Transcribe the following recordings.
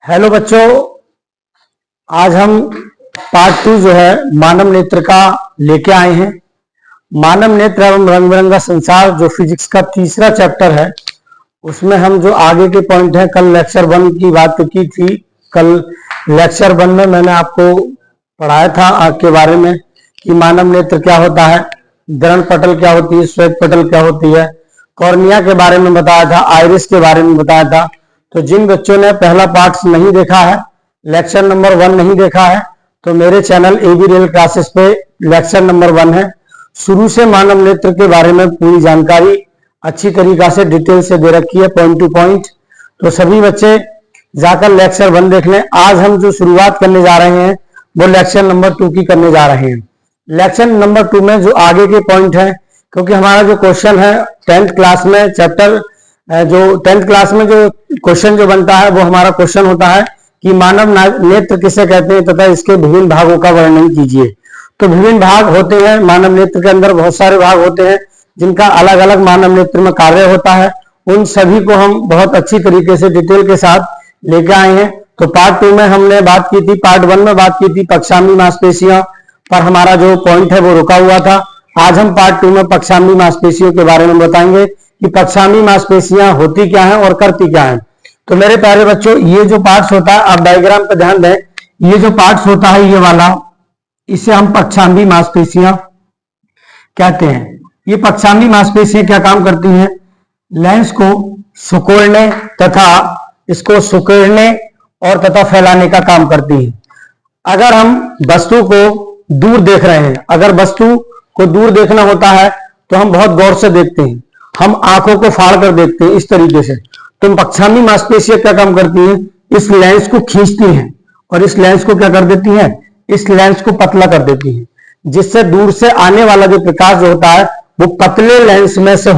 Hello बच्चों, आज हम पार्ट 2 जो है मानव नेत्र का लेके आए हैं। मानव नेत्र एवं रंग बिरंगा संसार जो फिजिक्स का तीसरा चैप्टर है, उसमें हम जो आगे के पॉइंट हैं, कल लेक्चर 1 की बात की थी। कल लेक्चर 1 में मैंने आपको पढ़ाया था आँख के बारे में कि मानव नेत्र क्या होता है, दृढ़ पटल क्या होती है, श्वेत पटल क्या होती है, कॉर्निया के बारे में बताया था, आइरिस के बारे में बताया था। तो जिन बच्चों ने पहला पार्ट नहीं देखा है, लेक्चर नंबर 1 नहीं देखा है, तो मेरे चैनल एबी रियल क्लासेस पे लेक्चर नंबर 1 है। शुरू से मानव नेत्र के बारे में पूरी जानकारी अच्छी तरीका से डिटेल से दे रखी है, पॉइंट टू पॉइंट। तो सभी बच्चे जाकर लेक्चर 1 देख लें। आज हम जो शुरुआत करने जा रहे हैं वो लेक्चर नंबर 2 की करने जा रहे हैं। लेक्चर नंबर 2 में जो आगे के पॉइंट है, क्योंकि हमारा जो क्वेश्चन है 10th क्लास में चैप्टर जो 10th क्लास में जो क्वेश्चन जो बनता है वो हमारा क्वेश्चन होता है कि मानव नेत्र किसे कहते हैं तथा इसके विभिन्न भागों का वर्णन कीजिए। तो विभिन्न भाग होते हैं मानव नेत्र के अंदर, बहुत सारे भाग होते हैं जिनका अलग अलग मानव नेत्र में कार्य होता है। उन सभी को हम बहुत अच्छी तरीके से डिटेल के साथ लेके आए हैं। तो पार्ट 2 में हमने बात की थी, पार्ट 1 में बात की थी पक्षामी मांसपेशियां पर हमारा जो पॉइंट है वो रुका हुआ था। आज हम पार्ट 2 में पक्षामी मांसपेशियों के बारे में बताएंगे कि पक्षामी मांसपेशियां होती क्या हैं और करती क्या हैं। तो मेरे प्यारे बच्चों, ये जो पार्ट्स होता है, आप डायग्राम पर ध्यान दें, ये जो पार्ट्स होता है ये वाला, इसे हम पक्षामी मांसपेशियां कहते हैं। ये पक्षामी मांसपेशियां क्या काम करती हैं? लेंस को सिकोड़ने तथा इसको सिकोड़ने और तथा फैलाने का काम करती है। अगर हम वस्तु को दूर देख रहे हैं, अगर वस्तु को दूर देखना होता है तो हम बहुत गौर से देखते हैं, हम आंखों को फाड़ कर देखते हैं इस तरीके से। तो पक्षामी मांसपेशियां क्या काम करती हैं? इस लेंस को खींचती हैं और इस लेंस को क्या कर देती हैं? इस लेंस को पतला कर देती हैं, जिससे दूर से आने वाला जो प्रकाश जो होता है वो पतले लेंस में से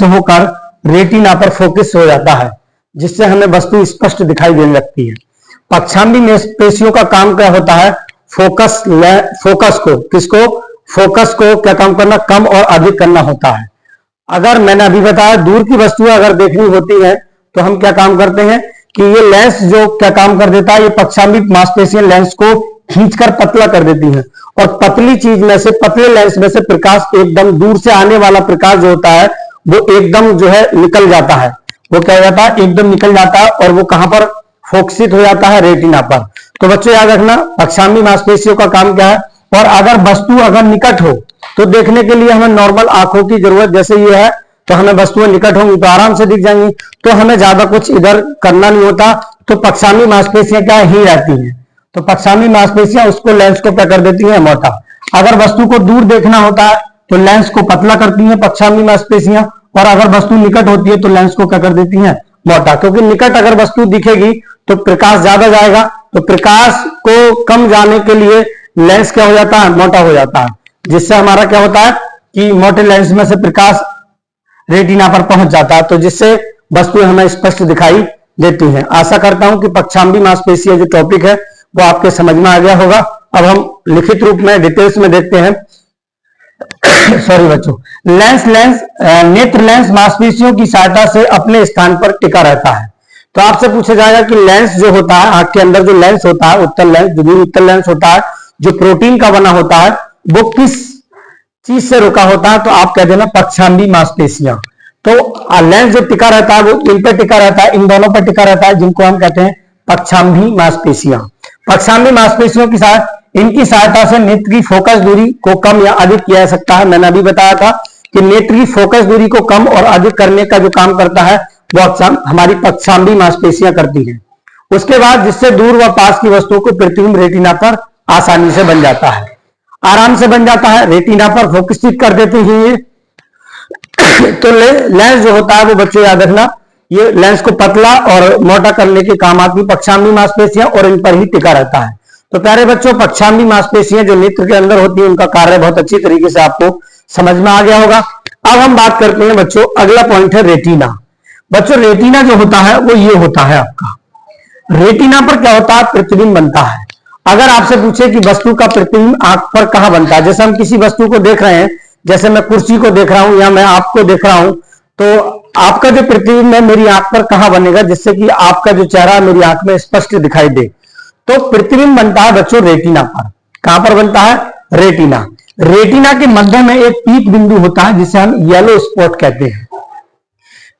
होकर रेटिना पर फोकस हो जाता है, जिससे हमें वस्तु स्पष्ट दिखाई देने लगती है। पक्षामी मांसपेशियों का काम क्या होता है? फोकस को क्या काम करना? कम और अधिक करना होता है। अगर मैंने अभी बताया दूर की वस्तुएं अगर देखनी होती है तो हम क्या काम करते हैं कि ये लेंस जो क्या काम कर देता है, ये पक्षामी मांसपेशियां लेंस को खींचकर पतला कर देती हैं और पतली चीज में से, पतले लेंस में से प्रकाश एकदम दूर से आने वाला प्रकाश जो होता है वो एकदम जो है निकल जाता है। वो क्या हो जाता है? एकदम निकल जाता है और वो कहां पर फोकसित हो जाता है? रेटिना पर। तो बच्चों याद रखना पक्षामी मांसपेशियों का काम क्या है। और अगर वस्तु अगर निकट हो तो देखने के लिए हमें नॉर्मल आंखों की जरूरत, जैसे ये है तो हमें वस्तुएं निकट होंगी तो आराम से दिख जाएंगी, तो हमें ज्यादा कुछ इधर करना नहीं होता। तो पक्षामी मांसपेशियां क्या ही रहती हैं, तो पक्षामी मांसपेशियां उसको लेंस को क्या कर देती हैं? मोटा। अगर वस्तु को दूर देखना होता है तो लेंस को पतला करती हैं पक्षामी मांसपेशियां, और अगर वस्तु निकट होती है तो लेंस को क्या कर देती हैं? मोटा। क्योंकि निकट अगर वस्तु दिखेगी तो प्रकाश ज्यादा जाएगा, तो प्रकाश को कम जाने के लिए लेंस क्या हो जाता है? मोटा हो जाता है, जिससे हमारा क्या होता है कि मोटे लेंस में से प्रकाश रेटिना पर पहुंच जाता है, तो जिससे वस्तुएं हमें स्पष्ट दिखाई देती हैं। आशा करता हूं कि पक्षामी मांसपेशियां जो टॉपिक है वो आपके समझ में आ गया होगा। अब हम लिखित रूप में डिटेल्स में देखते हैं। सॉरी बच्चों, नेत्र लेंस मांसपेशियों की सहायता से अपने स्थान पर टिका रहता है। तो आपसे पूछा जाएगा कि लेंस जो होता है, आंख के अंदर जो लेंस होता है, उत्तल लेंस होता है, जो प्रोटीन का बना होता है, वो किस चीज से रुका होता है? तो आप कह देना पक्षामी मांसपेशियां। तो लेंस जो टिका रहता है वो इन पर टिका रहता है, इन दोनों पर टिका रहता है, जिनको हम कहते हैं पक्षामी मांसपेशियां। पक्षामी मांसपेशियों की इनकी सहायता से नेत्र की फोकस दूरी को कम या अधिक किया जा सकता है। मैंने अभी बताया था कि नेत्र की फोकस दूरी को कम और अधिक करने का जो काम करता है वो हमारी पक्षामी मांसपेशियां करती हैं। उसके बाद जिससे दूर व पास की वस्तुओं को प्रतिबिंब रेटिना पर आसानी से बन जाता है, आराम से बन जाता है, रेटिना पर फोकसित कर देते हैं ये। तो लेंस जो होता है वो बच्चों याद रखना, ये लेंस को पतला और मोटा करने के काम आती पक्षामी मांसपेशियां, और इन पर ही टिका रहता है। तो प्यारे बच्चों, पक्षामी मांसपेशियां जो नेत्र के अंदर होती है उनका कार्य बहुत अच्छी तरीके से आपको समझ में आ गया होगा। अब हम बात करते हैं बच्चों, अगला पॉइंट है रेटिना। बच्चों रेटिना जो होता है वो ये होता है आपका, रेटिना पर क्या होता है? प्रतिबिंब बनता है। अगर आपसे पूछे कि वस्तु का प्रतिबिंब आंख पर कहां बनता है, जैसे हम किसी वस्तु को देख रहे हैं, जैसे मैं कुर्सी को देख रहा हूं या मैं आपको देख रहा हूं, तो आपका जो प्रतिबिंब है मेरी आंख पर कहां बनेगा जिससे कि आपका जो चेहरा मेरी आंख में स्पष्ट दिखाई दे? तो प्रतिबिंब बनता है बच्चों रेटिना पर। कहां पर बनता है? रेटिना। रेटिना के मध्य में एक पीक बिंदु होता है जिसे हम येलो स्पॉट कहते हैं।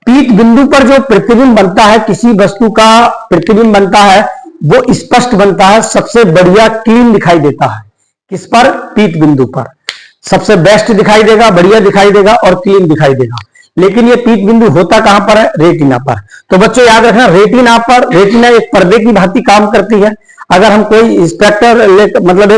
पीक बिंदु पर जो प्रतिबिंब बनता है, किसी वस्तु का प्रतिबिंब बनता है, वो स्पष्ट बनता है, सबसे बढ़िया क्लीन दिखाई देता है। किस पर? पीक बिंदु पर सबसे बेस्ट दिखाई देगा, बढ़िया दिखाई देगा और क्लीन दिखाई देगा। लेकिन ये पीक बिंदु होता कहां पर है? रेटिना पर। तो बच्चों याद रखना, रेटिना पर, रेटिना एक पर्दे की भांति काम करती है। अगर हम कोई स्पेक्टर मतलब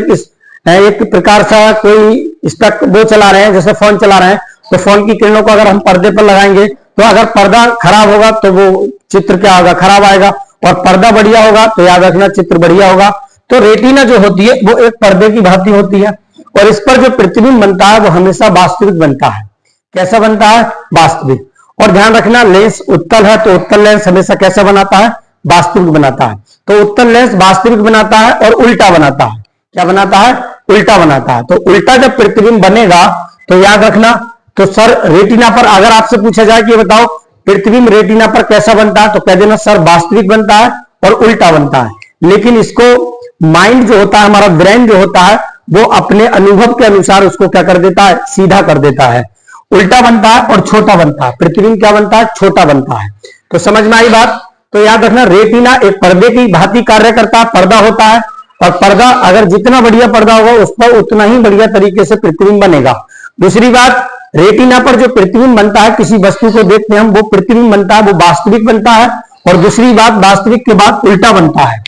एक प्रकार सा कोई स्पेक्ट वो चला रहे हैं, जैसे फोन चला रहे हैं, तो फोन की किरणों को अगर हम पर्दे पर लगाएंगे तो अगर पर्दा खराब होगा तो वो चित्र क्या होगा? खराब आएगा। और पर्दा बढ़िया होगा तो याद रखना चित्र बढ़िया होगा। तो रेटिना जो होती है वो एक पर्दे की भांति होती है और इस पर जो प्रतिबिंब बनता है वो हमेशा वास्तविक बनता है। कैसा बनता है? वास्तविक। और ध्यान रखना, लेंस उत्तल है तो उत्तल लेंस हमेशा कैसा बनाता है? वास्तविक बनाता है। तो उत्तल लेंस वास्तविक बनाता है और उल्टा बनाता है। क्या बनाता है? उल्टा बनाता है। तो उल्टा जब प्रतिबिंब बनेगा तो याद रखना, तो सर रेटिना पर अगर आपसे पूछा जाए कि बताओ प्रतिबिंब रेटिना पर कैसा बनता है, तो कह देना सर वास्तविक बनता है और उल्टा बनता है। लेकिन इसको माइंड जो होता है, हमारा ब्रेन जो होता है, वो अपने अनुभव के अनुसार उसको क्या कर देता है? सीधा कर देता है। उल्टा बनता है और छोटा बनता है। प्रतिबिंब क्या बनता है? छोटा बनता है। तो समझ में आई बात? तो याद रखना, रेटिना एक पर्दे की भांति कार्य करता है, पर्दा होता है और पर्दा अगर जितना बढ़िया पर्दा होगा उस पर उतना ही बढ़िया तरीके से प्रतिबिंब बनेगा। दूसरी बात, रेटिना पर जो प्रतिबिंब बनता है, किसी वस्तु को देखते हैं हम, वो प्रतिबिंब बनता है, वो वास्तविक बनता है। और दूसरी बात, वास्तविक के बाद उल्टा बनता है।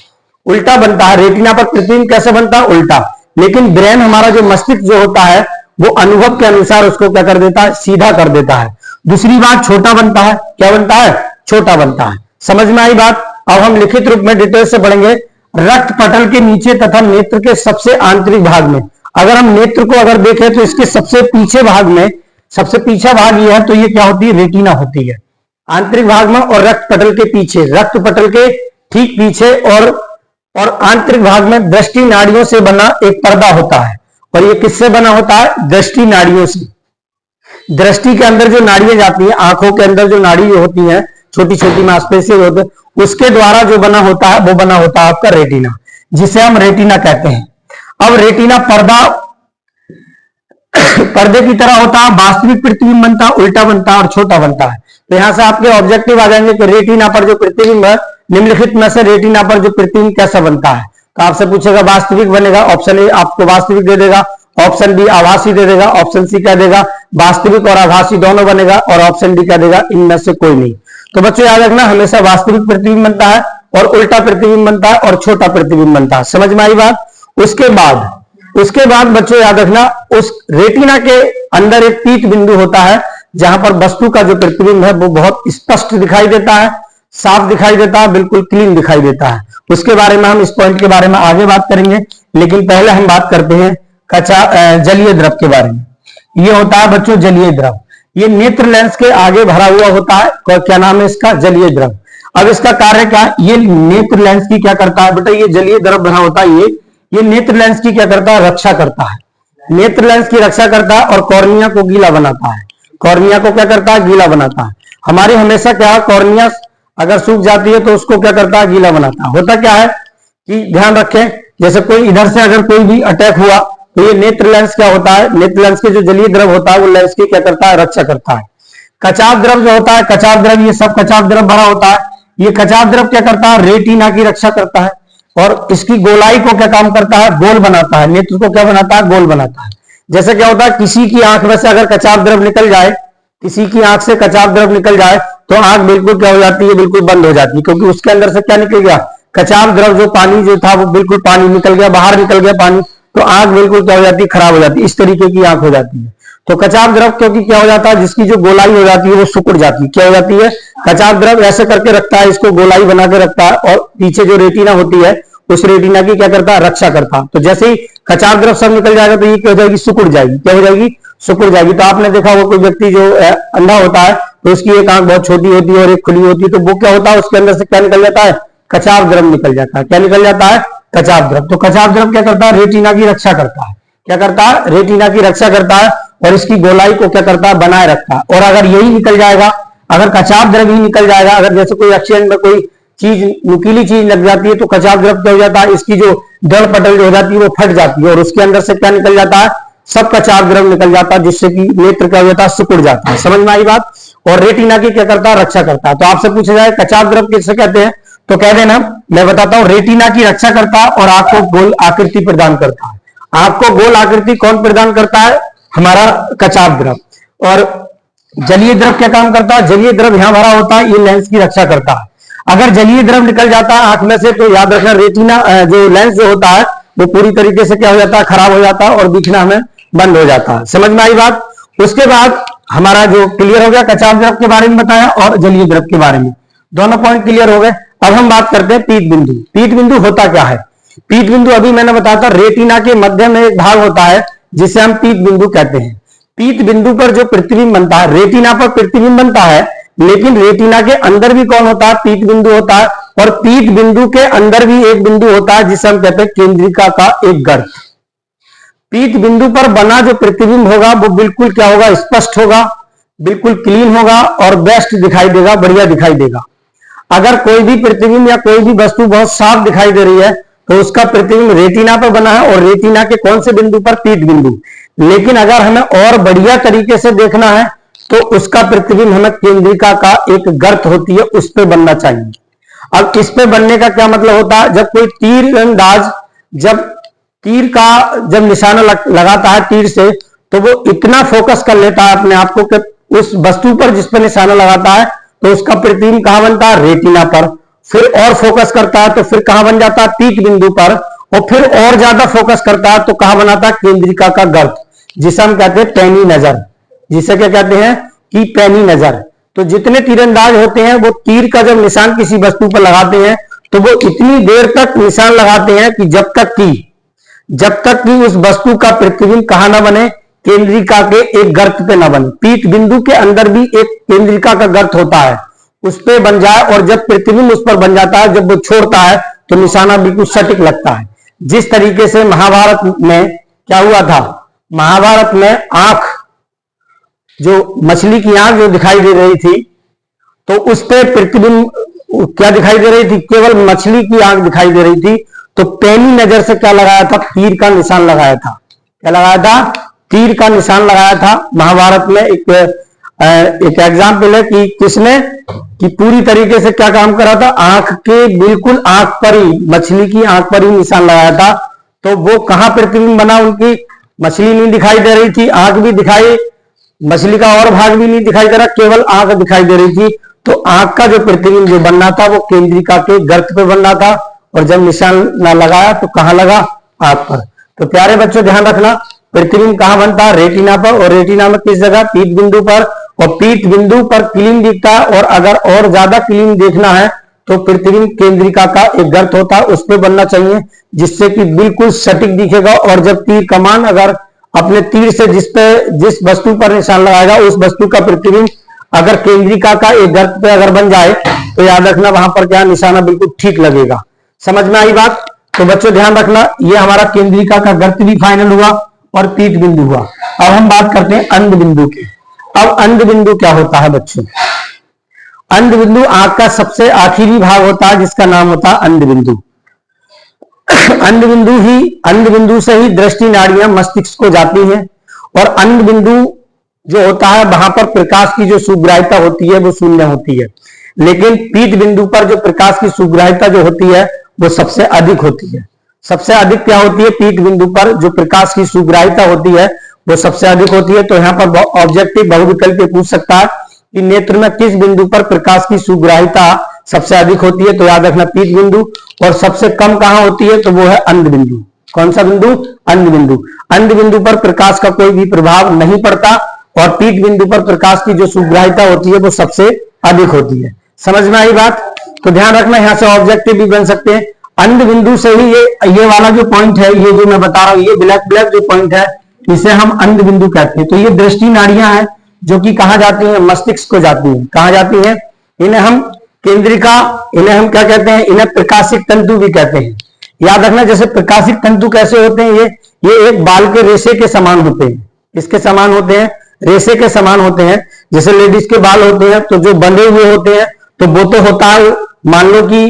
उल्टा बनता है। रेटिना पर प्रतिबिंब कैसे बनता है? उल्टा। लेकिन ब्रेन हमारा जो मस्तिष्क जो होता है वो अनुभव के अनुसार उसको क्या कर देता है? सीधा कर देता है। दूसरी बात, छोटा बनता है। क्या बनता है? छोटा बनता है। समझ में आई बात? अब हम लिखित रूप में डिटेल से पढ़ेंगे। रक्त पटल के नीचे तथा नेत्र के सबसे आंतरिक भाग में, अगर हम नेत्र को अगर देखें तो इसके सबसे पीछे भाग में, सबसे पीछा भाग ये है, तो ये क्या होती है? रेटिना होती है। आंतरिक भाग में और रक्त पटल के पीछे, रक्त पटल के ठीक पीछे और आंतरिक भाग में दृष्टि नाड़ियों से बना एक पर्दा होता है। और ये किससे बना होता है? दृष्टि नाड़ियों से। दृष्टि के अंदर जो नाड़ियां जाती हैं, आंखों के अंदर जो नाड़ी होती हैं, छोटी छोटी मांसपेशी होती है, उसके द्वारा जो बना होता है वो बना होता है आपका रेटिना, जिसे हम रेटिना कहते हैं। अब रेटिना पर्दा पर्दे की तरह होता है, वास्तविक प्रतिबिंब बनता है, उल्टा बनता है और छोटा बनता है। तो यहां से आपके ऑब्जेक्टिव आ जाएंगे कि रेटिना पर जो प्रतिबिंब है, निम्नलिखित में से रेटिना पर जो प्रतिबिंब कैसा बनता है? तो आपसे पूछेगा वास्तविक बनेगा, ऑप्शन ए आपको वास्तविक दे देगा, ऑप्शन बी आभासी दे देगा, ऑप्शन सी क्या देगा? वास्तविक और आभासी दोनों बनेगा और ऑप्शन डी क्या देगा? इनमें से कोई नहीं। तो बच्चों याद रखना, हमेशा वास्तविक प्रतिबिंब बनता है और उल्टा प्रतिबिंब बनता है और छोटा प्रतिबिंब बनता है। समझ में आई बात? उसके बाद बच्चों याद रखना, उस रेटिना के अंदर एक पीक बिंदु होता है जहां पर वस्तु का जो प्रतिबिंब है वो बहुत स्पष्ट दिखाई देता है, साफ दिखाई देता है, बिल्कुल क्लीन दिखाई देता है। उसके बारे में हम इस पॉइंट के बारे में आगे बात करेंगे, लेकिन पहले हम बात करते हैं जलीय द्रव के बारे में। ये होता है बच्चों जलीय द्रव। ये नेत्र लेंस के आगे भरा हुआ होता है। क्या नाम है इसका? जलीय द्रव। अब इसका कार्य क्या है? ये नेत्र लेंस की क्या करता है बेटा? ये जलीय द्रव भरा होता है, ये नेत्र लेंस की क्या करता है? रक्षा करता है। नेत्र लेंस की रक्षा करता है और कॉर्निया को गीला बनाता है। कॉर्निया को क्या करता है? गीला बनाता है। हमारी हमेशा क्या है, कॉर्निया अगर सूख जाती है तो उसको क्या करता है? गीला बनाता है। होता क्या है कि ध्यान रखें, जैसे कोई इधर से अगर कोई भी अटैक हुआ तो ये नेत्र लेंस क्या होता है? नेत्र लेंस के जो जलीय द्रव होता है वो लेंस की क्या करता है? रक्षा करता है। कचाव द्रव जो होता है, कचाव द्रव, ये सब कचाव द्रव भरा होता है। ये कचाव द्रव क्या करता है? रेटिना की रक्षा करता है और इसकी गोलाई को क्या काम करता है? गोल बनाता है। नेत्र को क्या बनाता है? गोल बनाता है। जैसे क्या होता है, किसी की आंख में से अगर कचाव द्रव निकल जाए, किसी की आंख से कचाव द्रव निकल जाए तो आंख बिल्कुल क्या हो जाती है? बिल्कुल बंद हो जाती है, क्योंकि उसके अंदर से क्या निकल गया? कचाव द्रव, जो पानी जो था वो बिल्कुल पानी निकल गया, बाहर निकल गया पानी, तो आंख बिल्कुल क्या हो जाती है? खराब हो जाती है। इस तरीके की आंख हो जाती है। तो कचाव द्रव क्योंकि क्या हो जाता है, जिसकी जो गोलाई हो जाती है वो सिकुड़ जाती है। क्या हो जाती है? कचाव द्रव ऐसे करके रखता है, इसको गोलाई बना के रखता है और पीछे जो रेटिना होती है उस रेटिना की क्या करता है? रक्षा करता है। तो जैसे ही कचाव द्रव सब निकल जाएगा तो ये क्या हो जाएगी? सिकुड़ जाएगी। क्या हो जाएगी? सिकुड़ जाएगी। तो आपने देखा वो कोई व्यक्ति जो अंधा होता है तो उसकी एक आंख बहुत छोटी होती है और एक खुली होती है, तो वो क्या होता है? उसके अंदर से क्या निकल जाता है? कचाव द्रव निकल जाता है। क्या निकल जाता है? कचाव द्रव। तो कचाव द्रव क्या करता है? रेटिना की रक्षा करता है। क्या करता है? रेटिना की रक्षा करता है और इसकी गोलाई को क्या करता है? बनाए रखता है। और अगर यही निकल जाएगा, अगर कचाव द्रव ही निकल जाएगा, अगर जैसे कोई एक्सीडेंट में कोई चीज नुकीली चीज लग जाती है तो कचाव द्रव क्या हो जाता है, इसकी जो दड़ पटल जो हो जाती है वो फट जाती है और उसके अंदर से क्या निकल जाता है, सब कचाव द्रव निकल जाता है, जिससे कि नेत्र क्या हो जाता है, सिकुड़ जाता है। समझ में आई बात। और रेटिना की क्या करता है, रक्षा करता है। तो आपसे पूछा जाए कचाव द्रव किसे कहते हैं, तो कह देना, मैं बताता हूं, रेटिना की रक्षा करता है और आंख को गोल आकृति प्रदान करता है। आंख को गोल आकृति कौन प्रदान करता है, हमारा कचाव द्रव। और जलीय द्रव क्या काम करता है, जलीय द्रव यहां भरा होता है, ये लेंस की रक्षा करता है। अगर जलीय द्रव निकल जाता है आंख में से तो याद रखना रेटिना जो लेंस जो होता है वो पूरी तरीके से क्या हो जाता है, खराब हो जाता है और दिखना हमें बंद हो जाता है। समझ में आई बात। उसके बाद हमारा जो क्लियर हो गया, कचाव द्रव के बारे में बताया और जलीय द्रव के बारे में, दोनों पॉइंट क्लियर हो गए। अब हम बात करते हैं पीत बिंदु। पीत बिंदु होता क्या है, पीत बिंदु अभी मैंने बताया था, रेटिना के मध्य में एक भाग होता है जिसे हम पीत बिंदु कहते हैं। पीत बिंदु पर जो प्रतिबिंब बनता है, रेटिना पर प्रतिबिंब बनता है, लेकिन रेटिना के अंदर भी कौन होता है, पीत बिंदु होता है। और पीत बिंदु के अंदर भी एक बिंदु होता है जिसे हम कहते हैं केंद्रिका का एक गर्त। पीत बिंदु पर बना जो प्रतिबिंब होगा वो बिल्कुल क्या होगा, स्पष्ट होगा, बिल्कुल क्लीन होगा और बेस्ट दिखाई देगा, बढ़िया दिखाई देगा। अगर कोई भी प्रतिबिंब या कोई भी वस्तु बहुत साफ दिखाई दे रही है तो उसका प्रतिबिंब रेटिना पर बना है और रेटिना के कौन से बिंदु पर, पीत बिंदु। लेकिन अगर हमें और बढ़िया तरीके से देखना है तो उसका प्रतिबिंब हमें केंद्रिका का एक गर्त होती है उस पर बनना चाहिए। अब इस पे बनने का क्या मतलब होता है, जब कोई तीरंदाज जब निशाना लगाता है तीर से तो वो इतना फोकस कर लेता है अपने आप को कि उस वस्तु पर जिस पर निशाना लगाता है तो उसका प्रतिबिंब कहां बनता है, रेटिना पर। फिर और फोकस करता है तो फिर कहां बन जाता है, पीत बिंदु पर। और फिर और ज्यादा फोकस करता है तो कहां बनाता है, केंद्रिका का गर्त, जिसे हम कहते हैं पैनी नजर। जिसे क्या कहते हैं कि पैनी नजर। तो जितने तीरंदाज होते हैं वो तीर का जब निशान किसी वस्तु पर लगाते हैं तो वो इतनी देर तक निशान लगाते हैं कि जब तक कि उस वस्तु का प्रतिबिंब कहां ना बने, केंद्रिका के एक गर्त पे ना बने। पीत बिंदु के अंदर भी एक केंद्रिका का गर्त होता है, उस पे बन जाए और जब प्रतिबिंब उस पर बन जाता है, जब वो छोड़ता है तो निशाना बिल्कुल सटीक लगता है। जिस तरीके से महाभारत में क्या हुआ था, महाभारत में आंख जो मछली की आंख जो दिखाई दे रही थी तो उस पर प्रतिबिंब क्या दिखाई दे रही थी, केवल मछली की आंख दिखाई दे रही थी। तो पैनी नजर से क्या लगाया था, तीर का निशान लगाया था। क्या लगाया था, तीर का निशान लगाया था। महाभारत में एक एग्जाम्पल है कि किसने कि पूरी तरीके से क्या काम करा था, आंख के बिल्कुल आंख पर ही, मछली की आंख पर ही निशान लगाया था। तो वो कहां प्रतिबिंब बना, उनकी मछली नहीं दिखाई दे रही थी, आंख भी दिखाई, मछली का और भाग भी नहीं दिखाई दे रहा, केवल आंख दिखाई दे रही थी। तो आंख का जो प्रतिबिंब जो बनना था वो केंद्रिका के गर्त पे बनना था और जब निशान ना लगाया तो कहां लगा, आंख पर। तो प्यारे बच्चों ध्यान रखना, प्रतिबिंब कहां बनता है, रेटिना पर। और रेटिना में किस जगह, पीत बिंदु पर। और पीत बिंदु पर क्लीन दिखता है और अगर और ज्यादा क्लीन देखना है तो प्रतिबिंब केंद्रिका का एक गर्त होता है, उस पर बनना चाहिए, जिससे कि बिल्कुल सटीक दिखेगा। और जब तीर कमान अगर अपने तीर से जिस वस्तु पर निशान लगाएगा उस वस्तु का प्रतिबिंब अगर केंद्रिका का एक गर्त पे अगर बन जाए तो याद रखना वहां पर क्या निशाना बिल्कुल ठीक लगेगा। समझ में आई बात। तो बच्चों ध्यान रखना, ये हमारा केंद्रिका का गर्त भी फाइनल हुआ और पीत बिंदु हुआ। अब हम बात करते हैं अंध बिंदु की। अब अंध बिंदु क्या होता है बच्चों, अंध बिंदु आंख का सबसे आखिरी भाग होता है जिसका नाम होता है अंध बिंदु। अंध बिंदु से ही दृष्टि नाड़ियां मस्तिष्क को जाती हैं और अंध बिंदु जो होता है वहां पर प्रकाश की जो सुग्राह्यता होती है वो शून्य होती है। लेकिन पीत बिंदु पर जो प्रकाश की सुग्राह्यता जो होती है वो सबसे अधिक होती है। सबसे अधिक क्या होती है, पीत बिंदु पर जो प्रकाश की सुग्राह्यता होती है वो सबसे अधिक होती है। तो यहाँ पर ऑब्जेक्टिव बहुविकल्पीय पूछ सकता है कि नेत्र में किस बिंदु पर प्रकाश की सुग्राह्यता सबसे अधिक होती है, तो याद रखना पीत बिंदु। और सबसे कम कहां होती है, तो वो है अंध बिंदु। कौन सा बिंदु, अंध बिंदु। अंध बिंदु पर प्रकाश का कोई भी प्रभाव नहीं पड़ता और पीत बिंदु पर प्रकाश की जो सुग्राह्यता होती है वो सबसे अधिक होती है। समझ में आई बात। तो ध्यान रखना, यहां से ऑब्जेक्टिव भी बन सकते हैं। अंध बिंदु से ही ये वाला जो पॉइंट है, ये जो मैं बता रहा हूं, ये ब्लैक जो पॉइंट है इसे हम अंध बिंदु कहते हैं। तो ये दृष्टि नाड़ियां हैं जो कि कहां जाती हैं, मस्तिष्क को जाती हैं। कहां जाती हैं, इन्हें हम केंद्रिका, इन्हें हम क्या कहते हैं, इन्हें प्रकाशिक तंतु भी कहते हैं। याद रखना, जैसे प्रकाशिक तंतु कैसे होते हैं, ये एक बाल के रेशे के समान होते हैं। इसके समान होते हैं, रेशे के समान होते हैं। जैसे लेडीज के बाल होते हैं तो जो बंधे हुए होते हैं तो वो तो होता है मान लो कि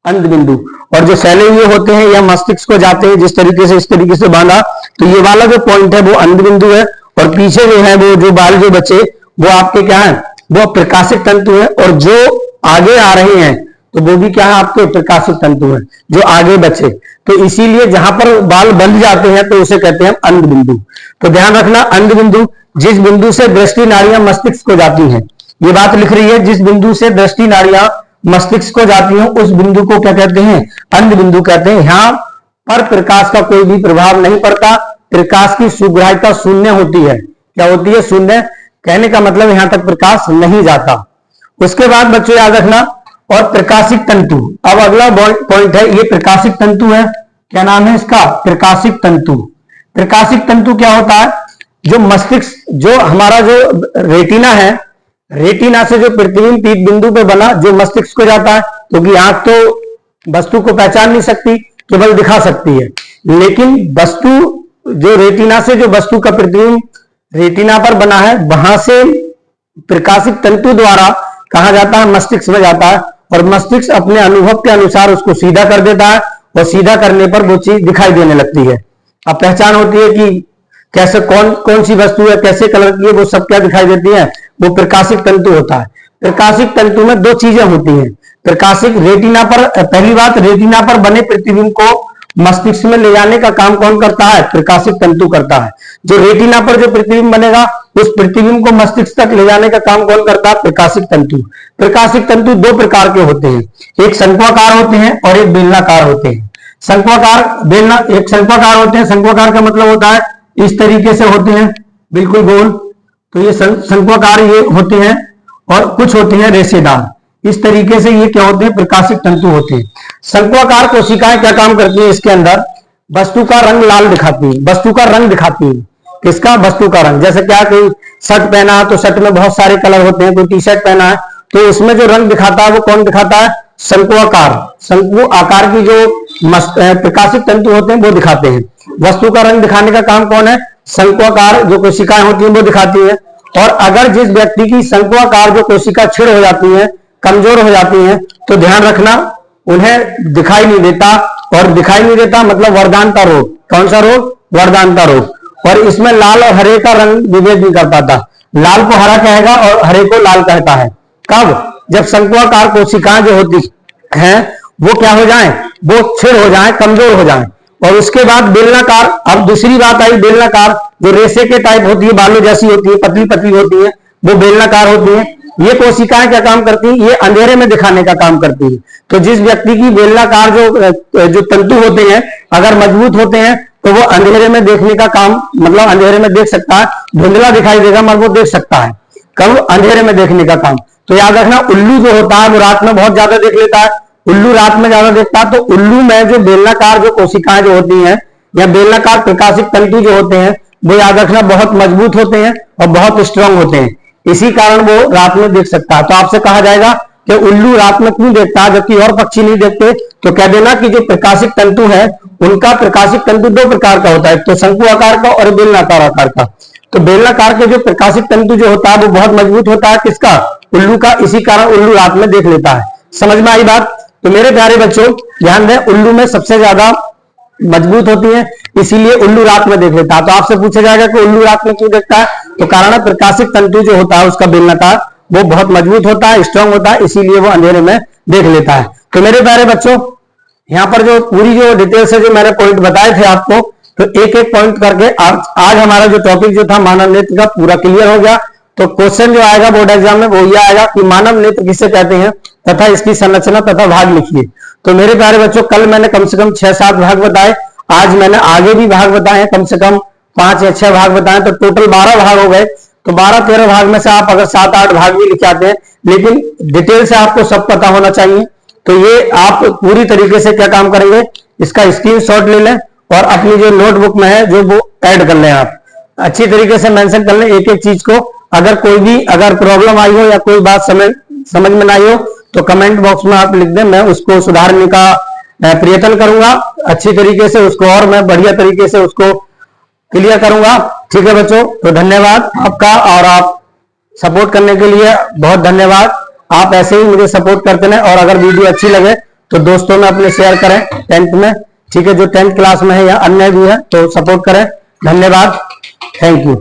अंध बिंदु, और जो फैले हुए होते हैं या मस्तिष्क को जाते हैं जिस तरीके से इस तरीके से बांधा, तो ये वाला जो पॉइंट है वो अंध बिंदु है, और पीछे जो है वो जो बाल जो बचे वो आपके क्या है, वो प्रकाशिक तंतु है, और जो आगे आ रहे हैं तो वो भी क्या है आपके प्रकाशिक तंतु है जो आगे बचे। तो इसीलिए जहां पर बाल बंध जाते हैं तो उसे कहते हैं अंध बिंदु। तो ध्यान रखना, अंध बिंदु जिस बिंदु से दृष्टि नाड़ियां मस्तिष्क को जाती हैं, ये बात लिख रही है, जिस बिंदु से दृष्टि नाड़ियां मस्तिष्क को जाती हैं उस बिंदु को क्या कहते हैं, अंध बिंदु कहते हैं। यहां पर प्रकाश का कोई भी प्रभाव नहीं पड़ता, प्रकाश की सुग्राह्यता शून्य होती है। क्या होती है, शून्य। कहने का मतलब यहां तक प्रकाश नहीं जाता। उसके बाद बच्चों याद रखना, और प्रकाशिक तंतु, अब अगला पॉइंट है, ये प्रकाशिक तंतु है। क्या नाम है इसका, प्रकाशिक तंतु। प्रकाशिक तंतु क्या होता है, जो मस्तिष्क, जो हमारा जो रेटिना है, रेटिना से जो प्रतिबिंब पीठ बिंदु पे बना जो मस्तिष्क को जाता है, क्योंकि आंख तो वस्तु को पहचान नहीं सकती, केवल दिखा सकती है, लेकिन वस्तु जो रेटिना से जो वस्तु का प्रतिबिंब रेटिना पर बना है वहां से प्रकाशिक तंतु द्वारा कहा जाता है, मस्तिष्क में जाता है, और मस्तिष्क अपने अनुभव के अनुसार उसको सीधा कर देता है, और सीधा करने पर वो चीज दिखाई देने लगती है। अब पहचान होती है कि कैसे कौन सी वस्तु है, कैसे कलर की है, वो सब क्या दिखाई देती है, वो प्रकाशिक तंतु होता है। प्रकाशिक तंतु में दो चीजें होती हैं, प्रकाशिक रेटिना पर, पहली बात रेटिना पर बने प्रतिबिंब को मस्तिष्क में ले जाने का काम कौन करता है, प्रकाशिक तंतु करता है। जो रेटिना पर जो प्रतिबिंब बनेगा उस प्रतिबिंब को मस्तिष्क तक ले जाने का काम कौन करता है, प्रकाशिक तंतु। प्रकाशिक तंतु दो प्रकार के होते हैं, एक शंक्वाकार होते हैं और एक बेलनाकार होते हैं। शंक्वाकार बेलना, एक शंक्वाकार होते हैं, शंक्वाकार का मतलब होता है इस तरीके से होते हैं बिल्कुल गोल, तो ये शंक्वाकार ये होते हैं, और कुछ होते हैं रेशेदार, इस तरीके से ये क्या होते हैं, प्रकाशिक तंतु होते हैं। शंक्वाकार कोशिकाएं क्या काम करती है, इसके अंदर वस्तु का रंग लाल दिखाती है, वस्तु का रंग दिखाती है, किसका, वस्तु का रंग। जैसे क्या कोई शर्ट पहना तो शर्ट में बहुत सारे कलर होते हैं, कोई टी शर्ट पहना है तो उसमें जो रंग दिखाता है वो कौन दिखाता है, शंक्वाकार, शंकु आकार की जो प्रकाशिक तंतु होते हैं वो दिखाते हैं। वस्तु का रंग दिखाने का काम कौन है, शंक्वाकार जो कोशिकाएं होती हैं वो दिखाती है। और अगर जिस व्यक्ति की शंक्वाकार जो कोशिका क्षीण हो जाती है, कमजोर हो जाती है, तो ध्यान रखना उन्हें दिखाई नहीं देता, और दिखाई नहीं देता मतलब वरदानता रोग। कौन सा रोग, वरदानता रोग। और इसमें लाल और हरे का रंग विभेद नहीं कर पाता, लाल को हरा कहेगा और हरे को लाल कहता है। कब, जब शंक्वाकार कोशिकाएं जो होती हैं वो क्या हो जाएं, वो क्षीण हो जाएं, कमजोर हो जाएं। और उसके बाद बेलनाकार, अब दूसरी बात आई बेलनाकार, जो रेशे के टाइप होती है, बालों जैसी होती है, पतली पतली होती है, वो बेलनाकार होती है। ये कोशिकाएं क्या काम करती हैं, ये अंधेरे में दिखाने का काम करती है। तो जिस व्यक्ति की बेलनाकार जो तंतु होते हैं अगर मजबूत होते हैं तो वो अंधेरे में देखने का काम, मतलब अंधेरे में देख सकता है, धुंधला दिखाई देगा मगर वो देख सकता है, कब, अंधेरे में देखने का काम। तो याद रखना, उल्लू जो होता है वो रात में बहुत ज्यादा देख लेता है, उल्लू रात में ज्यादा देखता है। तो उल्लू में जो बेलनाकार जो कोशिकाएं जो होती हैं या बेलनाकार प्रकाशिक तंतु जो होते हैं वो याद रखना बहुत मजबूत होते हैं और बहुत स्ट्रांग होते हैं, इसी कारण वो रात में देख सकता है। तो आपसे कहा जाएगा कि उल्लू रात में क्यों देखता है जबकि और पक्षी नहीं देखते, तो कह देना कि जो प्रकाशिक तंतु है उनका प्रकाशिक तंतु दो प्रकार का होता है, तो शंकु आकार का और बेलनाकार आकार का। तो बेलनाकार के जो प्रकाशिक तंतु जो होता है वो बहुत मजबूत होता है, किसका, उल्लू का, इसी कारण उल्लू रात में देख लेता है। समझ में आई बात। तो मेरे प्यारे बच्चों ध्यान दें, उल्लू में सबसे ज्यादा मजबूत होती है, इसीलिए उल्लू रात में देख लेता है। तो आपसे पूछा जाएगा कि उल्लू रात में क्यों देखता है, तो कारण है प्रकाशिक तंतु जो होता है उसका बेलनाकार वो बहुत मजबूत होता है, स्ट्रांग होता है, इसीलिए वो अंधेरे में देख लेता है। तो मेरे प्यारे बच्चों यहाँ पर जो पूरी जो डिटेल्स है जो मैंने पॉइंट बताए थे आपको, तो एक एक पॉइंट करके आज हमारा जो टॉपिक जो था मानव नेत्र का पूरा क्लियर हो गया। तो क्वेश्चन जो आएगा बोर्ड एग्जाम में वो ये आएगा कि मानव नेत्र किसे कहते हैं तथा इसकी संरचना तथा भाग लिखिए। तो मेरे प्यारे बच्चों कल मैंने कम से कम 6-7 भाग बताए, आज मैंने आगे भी भाग बताए हैं, कम से कम 5 या 6 भाग बताए, तो टोटल 12 भाग हो गए। तो 12-13 भाग में से आप अगर 7-8 भाग भी लिख आते हैं, लेकिन डिटेल से आपको सब पता होना चाहिए। तो ये आप पूरी तरीके से क्या काम करेंगे, इसका स्क्रीनशॉट ले लें और अपनी जो नोटबुक में है जो वो ऐड कर लें, आप अच्छी तरीके से मेंशन कर लें एक एक चीज को। अगर कोई भी अगर प्रॉब्लम आई हो या कोई बात समझ में ना आई हो तो कमेंट बॉक्स में आप लिख दें, मैं उसको सुधारने का प्रयत्न करूंगा अच्छी तरीके से उसको, और मैं बढ़िया तरीके से उसको क्लियर करूंगा। ठीक है बच्चों, तो धन्यवाद आपका, और आप सपोर्ट करने के लिए बहुत धन्यवाद। आप ऐसे ही मुझे सपोर्ट करते रहें, और अगर वीडियो अच्छी लगे तो दोस्तों में अपने शेयर करें 10th में। ठीक है, जो 10th क्लास में है या अन्य भी है तो सपोर्ट करें। धन्यवाद, थैंक यू।